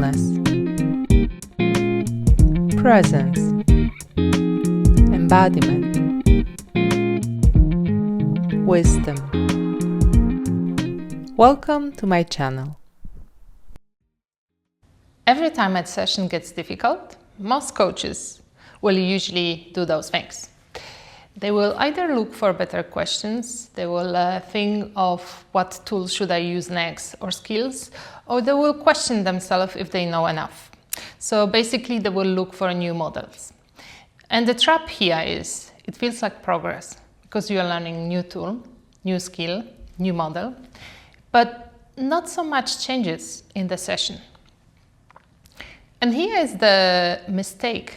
Mindfulness, presence, embodiment, wisdom. Welcome to my channel. Every time a session gets difficult, most coaches will usually do those things. They will either look for better questions, they will think of what tools should I use next or skills, or they will question themselves if they know enough. So basically they will look for new models. And the trap here is, it feels like progress because you are learning new tool, new skill, new model, but not so much changes in the session. And here is the mistake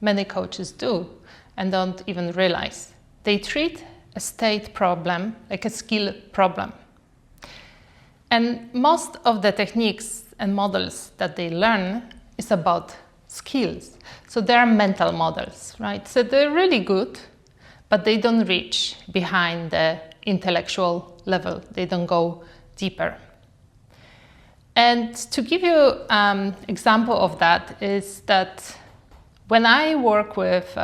many coaches do and don't even realize. They treat a state problem like a skill problem. And most of the techniques and models that they learn is about skills. So they are mental models, right? So they're really good, but they don't reach behind the intellectual level. They don't go deeper. And to give you an example of that is that when I work with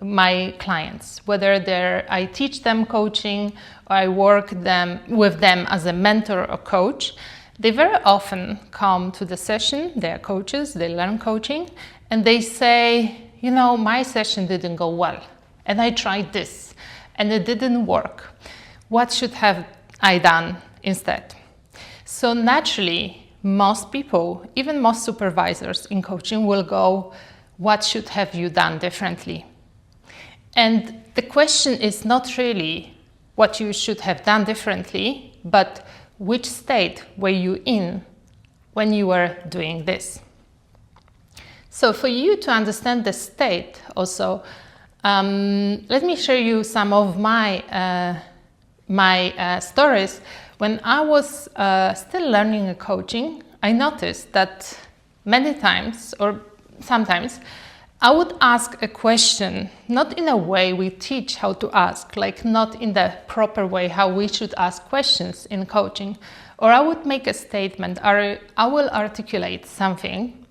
my clients, whether I teach them coaching or I work with them as a mentor or coach, they very often come to the session, they're coaches, they learn coaching, and they say, you know, my session didn't go well, and I tried this, and it didn't work. What should have I done instead? So naturally, most people, even most supervisors in coaching will go, what should have you done differently? And the question is not really what you should have done differently, but which state were you in when you were doing this? So for you to understand the state also, let me share you some of my stories. When I was still learning coaching, I noticed that many times, or sometimes, I would ask a question, not in a way we teach how to ask, like not in the proper way how we should ask questions in coaching, or I would make a statement, or I will articulate something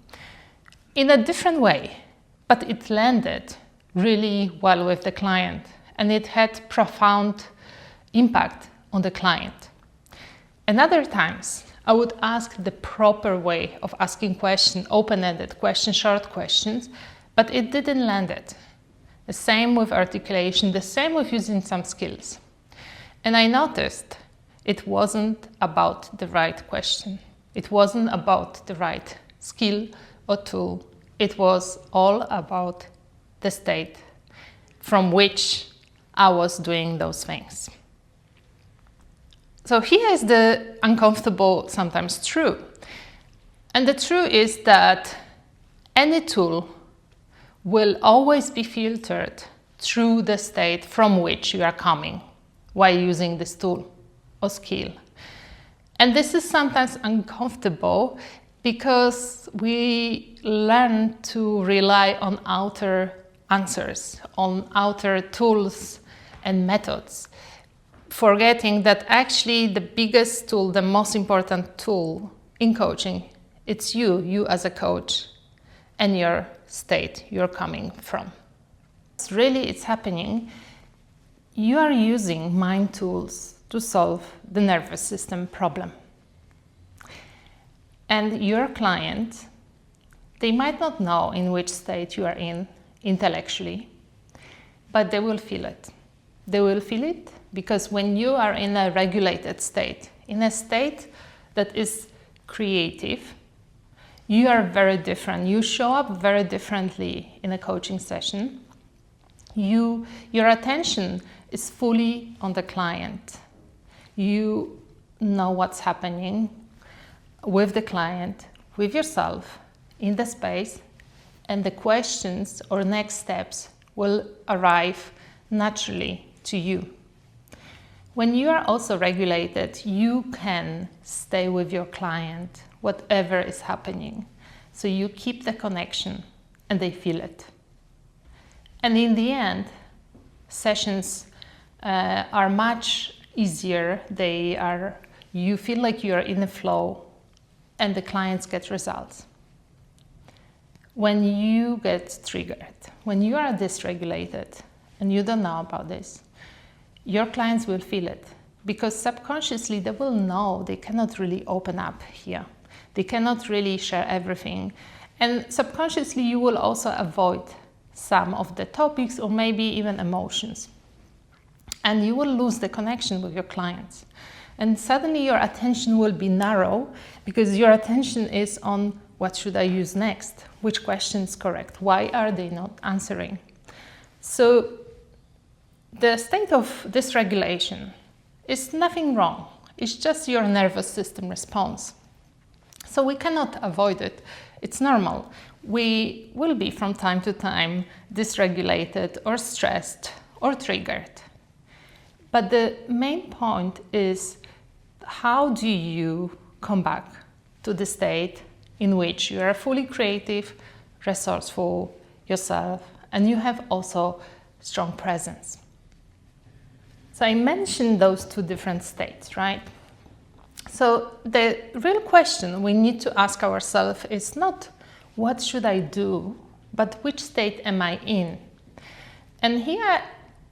in a different way, but it landed really well with the client, and it had profound impact on the client. And other times, I would ask the proper way of asking questions, open-ended questions, short questions, but it didn't land it. The same with articulation, the same with using some skills. And I noticed it wasn't about the right question. It wasn't about the right skill or tool. It was all about the state from which I was doing those things. So here is the uncomfortable, sometimes true. And the truth is that any tool will always be filtered through the state from which you are coming while using this tool or skill. And this is sometimes uncomfortable because we learn to rely on outer answers, on outer tools and methods, forgetting that actually the biggest tool, the most important tool in coaching, it's you as a coach and your state you're coming from. It's happening. You are using mind tools to solve the nervous system problem. And your client, they might not know in which state you are in intellectually, but they will feel it. They will feel it because when you are in a regulated state, in a state that is creative, you are very different. You show up very differently in a coaching session. Your attention is fully on the client. You know what's happening with the client, with yourself, in the space, and the questions or next steps will arrive naturally to you. When you are also regulated, you can stay with your client, whatever is happening. So you keep the connection and they feel it. And in the end, sessions are much easier. You feel like you're in the flow and the clients get results. When you get triggered, when you are dysregulated and you don't know about this, your clients will feel it, because subconsciously they will know they cannot really open up here. They cannot really share everything. And subconsciously you will also avoid some of the topics or maybe even emotions. And you will lose the connection with your clients. And suddenly your attention will be narrow, because your attention is on what should I use next? Which question is correct? Why are they not answering? So the state of dysregulation is nothing wrong. It's just your nervous system response. So we cannot avoid it. It's normal. We will be from time to time dysregulated or stressed or triggered. But the main point is, how do you come back to the state in which you are fully creative, resourceful, yourself, and you have also strong presence? So I mentioned those two different states, right? So the real question we need to ask ourselves is not what should I do, but which state am I in? And here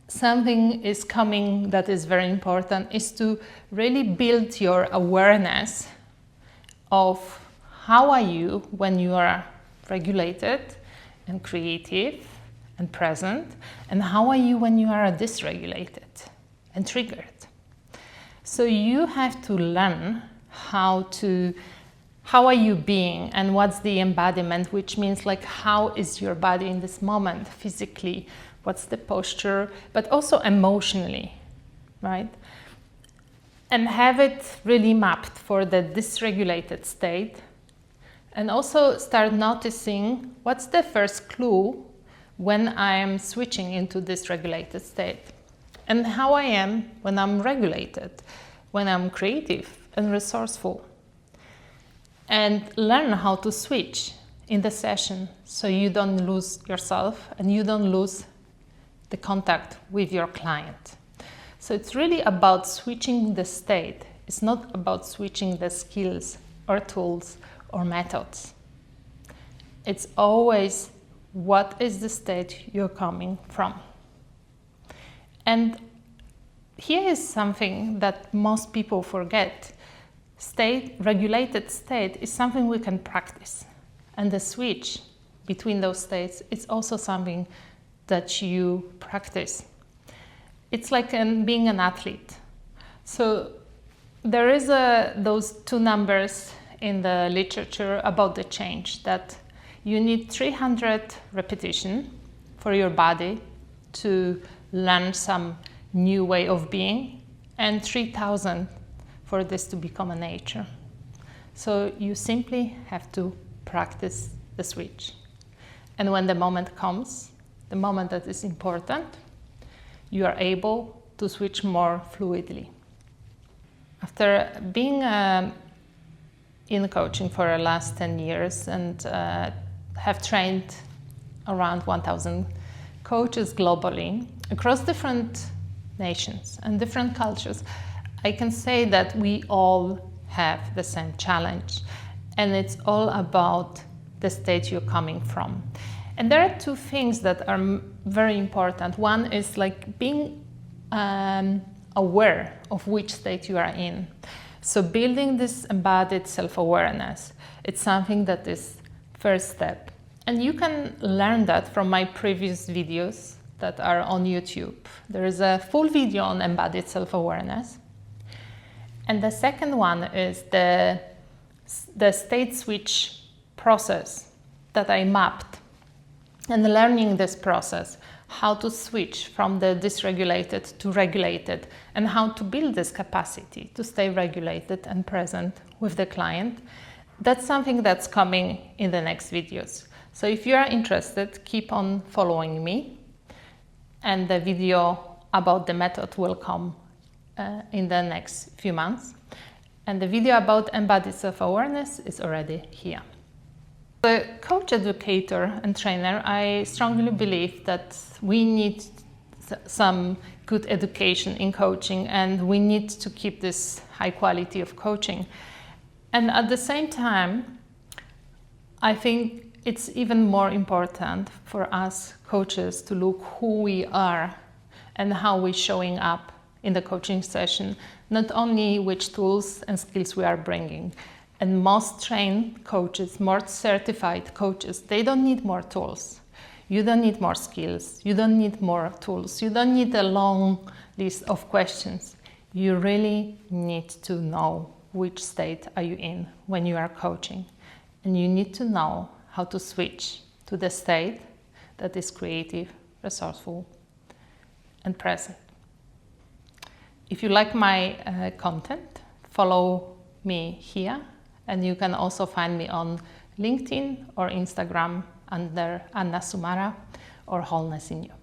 something is coming that is very important, is to really build your awareness of how are you when you are regulated and creative and present, and how are you when you are dysregulated and triggered. So you have to learn how are you being and what's the embodiment, which means like how is your body in this moment physically, what's the posture, but also emotionally, right? And have it really mapped for the dysregulated state. And also start noticing what's the first clue when I am switching into this regulated state, and how I am when I'm regulated, when I'm creative and resourceful. And learn how to switch in the session so you don't lose yourself and you don't lose the contact with your client. So it's really about switching the state. It's not about switching the skills or tools or methods. It's always what is the state you're coming from. And here is something that most people forget. Regulated state is something we can practice. And the switch between those states is also something that you practice. It's like being an athlete. So there is those two numbers in the literature about the change, that you need 300 repetition for your body to learn some new way of being, and 3,000 for this to become a nature. So you simply have to practice the switch. And when the moment comes, the moment that is important, you are able to switch more fluidly. After being in coaching for the last 10 years and have trained around 1,000 coaches globally across different nations and different cultures, I can say that we all have the same challenge, and it's all about the state you're coming from. And there are two things that are very important. One is like being aware of which state you are in. So building this embodied self-awareness, it's something that is first step. And you can learn that from my previous videos that are on YouTube. There is a full video on embodied self-awareness. And the second one is the state switch process that I mapped. And learning this process, how to switch from the dysregulated to regulated, and how to build this capacity to stay regulated and present with the client. That's something that's coming in the next videos. So if you are interested, keep on following me, and the video about the method will come in the next few months. And the video about embodied self-awareness is already here. As a coach, educator and trainer, I strongly believe that we need some good education in coaching, and we need to keep this high quality of coaching. And at the same time, I think it's even more important for us coaches to look who we are and how we're showing up in the coaching session, not only which tools and skills we are bringing. And most trained coaches, more certified coaches, they don't need more tools. You don't need more skills. You don't need more tools. You don't need a long list of questions. You really need to know which state are you in when you are coaching. And you need to know how to switch to the state that is creative, resourceful, and present. If you like my content, follow me here, and you can also find me on LinkedIn or Instagram under Anna Sumara or Wholeness in You.